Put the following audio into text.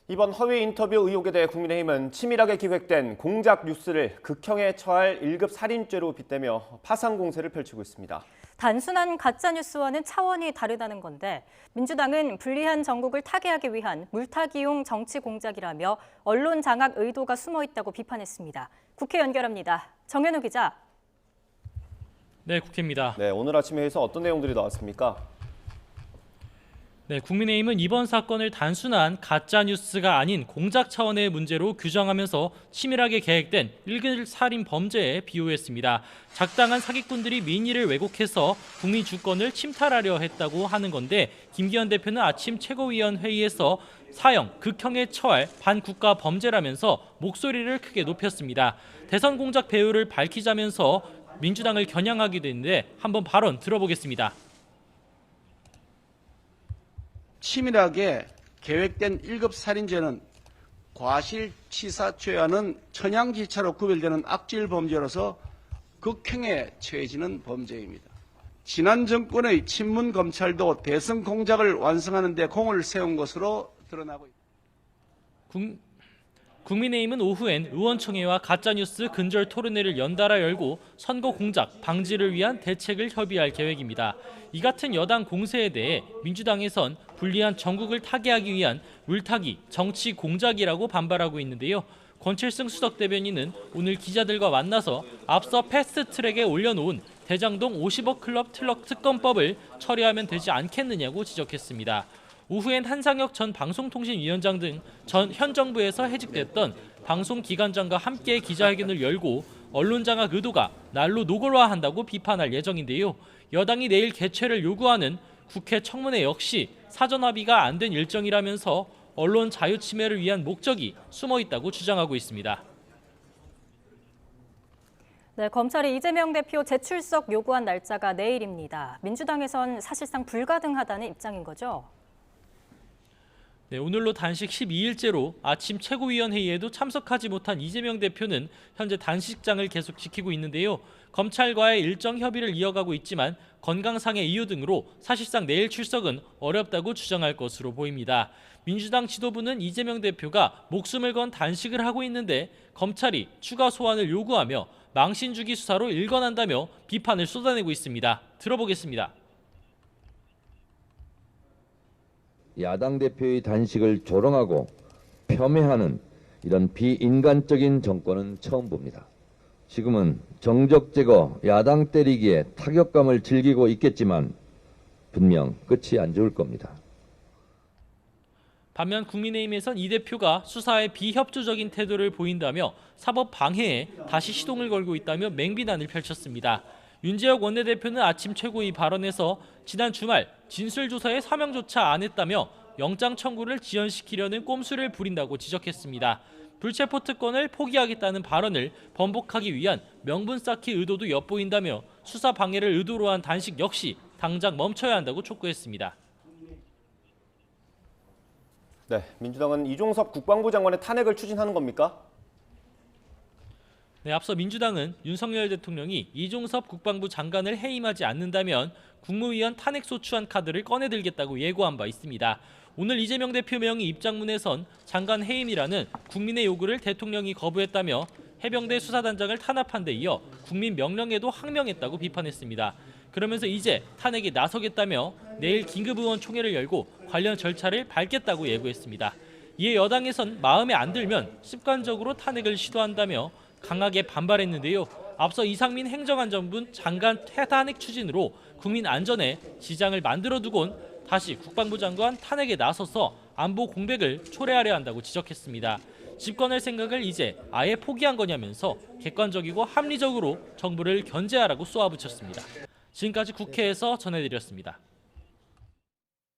이번 허위 인터뷰 의혹에 대해 국민의힘은 치밀하게 기획된 공작 뉴스를 극형에 처할 1급 살인죄로 빗대며 파상 공세를 펼치고 있습니다. 단순한 가짜뉴스와는 차원이 다르다는 건데 민주당은 불리한 정국을 타개하기 위한 물타기용 정치 공작이라며 언론 장악 의도가 숨어 있다고 비판했습니다. 국회 연결합니다. 정현우 기자. 네, 국회입니다. 네, 오늘 아침 회의에서 어떤 내용들이 나왔습니까? 네, 국민의힘은 이번 사건을 단순한 가짜뉴스가 아닌 공작 차원의 문제로 규정하면서 치밀하게 계획된 1급 살인 범죄에 비유했습니다. 작당한 사기꾼들이 민의를 왜곡해서 국민 주권을 침탈하려 했다고 하는 건데 김기현 대표는 아침 최고위원 회의에서 사형, 극형에 처할 반국가 범죄라면서 목소리를 크게 높였습니다. 대선 공작 배후를 밝히자면서 민주당을 겨냥하기도 했는데 한번 발언 들어보겠습니다. 치밀하게 계획된 1급 살인죄는 과실치사죄와는 천양지차로 구별되는 악질 범죄로서 극형에 처해지는 범죄입니다. 지난 정권의 친문 검찰도 대선 공작을 완성하는 데 공을 세운 것으로 드러나고 있습니다. 국민의힘은 오후엔 의원총회와 가짜뉴스 근절 토론회를 연달아 열고 선거 공작 방지를 위한 대책을 협의할 계획입니다. 이 같은 여당 공세에 대해 민주당에선 불리한 정국을 타개하기 위한 물타기, 정치 공작이라고 반발하고 있는데요. 권칠승 수석 대변인은 오늘 기자들과 만나서 앞서 패스트트랙에 올려놓은 대장동 50억 클럽 특검법을 처리하면 되지 않겠느냐고 지적했습니다. 오후엔 한상혁 전 방송통신위원장 등 현 정부에서 해직됐던 방송기관장과 함께 기자회견을 열고 언론장악 의도가 날로 노골화한다고 비판할 예정인데요. 여당이 내일 개최를 요구하는 국회 청문회 역시 사전 합의가 안 된 일정이라면서 언론 자유 침해를 위한 목적이 숨어 있다고 주장하고 있습니다. 네, 검찰이 이재명 대표 재출석 요구한 날짜가 내일입니다. 민주당에선 사실상 불가능하다는 입장인 거죠? 네, 오늘로 단식 12일째로 아침 최고위원 회의에도 참석하지 못한 이재명 대표는 현재 단식장을 계속 지키고 있는데요. 검찰과의 일정 협의를 이어가고 있지만 건강상의 이유 등으로 사실상 내일 출석은 어렵다고 주장할 것으로 보입니다. 민주당 지도부는 이재명 대표가 목숨을 건 단식을 하고 있는데 검찰이 추가 소환을 요구하며 망신주기 수사로 일관한다며 비판을 쏟아내고 있습니다. 들어보겠습니다. 야당 대표의 단식을 조롱하고 폄훼하는 이런 비인간적인 정권은 처음 봅니다. 지금은 정적 제거, 야당 때리기에 타격감을 즐기고 있겠지만 분명 끝이 안 좋을 겁니다. 반면 국민의힘에선 이 대표가 수사에 비협조적인 태도를 보인다며 사법 방해에 다시 시동을 걸고 있다며 맹비난을 펼쳤습니다. 윤재혁 원내대표는 아침 최고위 발언에서 지난 주말 진술조사에 사명조차 안 했다며 영장 청구를 지연시키려는 꼼수를 부린다고 지적했습니다. 불체포 특권을 포기하겠다는 발언을 번복하기 위한 명분 쌓기 의도도 엿보인다며 수사 방해를 의도로 한 단식 역시 당장 멈춰야 한다고 촉구했습니다. 네, 민주당은 이종섭 국방부 장관의 탄핵을 추진하는 겁니까? 네, 앞서 민주당은 윤석열 대통령이 이종섭 국방부 장관을 해임하지 않는다면 국무위원 탄핵 소추안 카드를 꺼내들겠다고 예고한 바 있습니다. 오늘 이재명 대표 명의 입장문에선 장관 해임이라는 국민의 요구를 대통령이 거부했다며 해병대 수사단장을 탄압한 데 이어 국민 명령에도 항명했다고 비판했습니다. 그러면서 이제 탄핵에 나서겠다며 내일 긴급의원총회를 열고 관련 절차를 밟겠다고 예고했습니다. 이에 여당에선 마음에 안 들면 습관적으로 탄핵을 시도한다며 강하게 반발했는데요. 앞서 이상민 행정안전부 장관 탄핵 추진으로 국민 안전에 지장을 만들어 두곤 다시 국방부 장관 탄핵에 나서서 안보 공백을 초래하려 한다고 지적했습니다. 집권할 생각을 이제 아예 포기한 거냐면서 객관적이고 합리적으로 정부를 견제하라고 쏘아붙였습니다. 지금까지 국회에서 전해드렸습니다.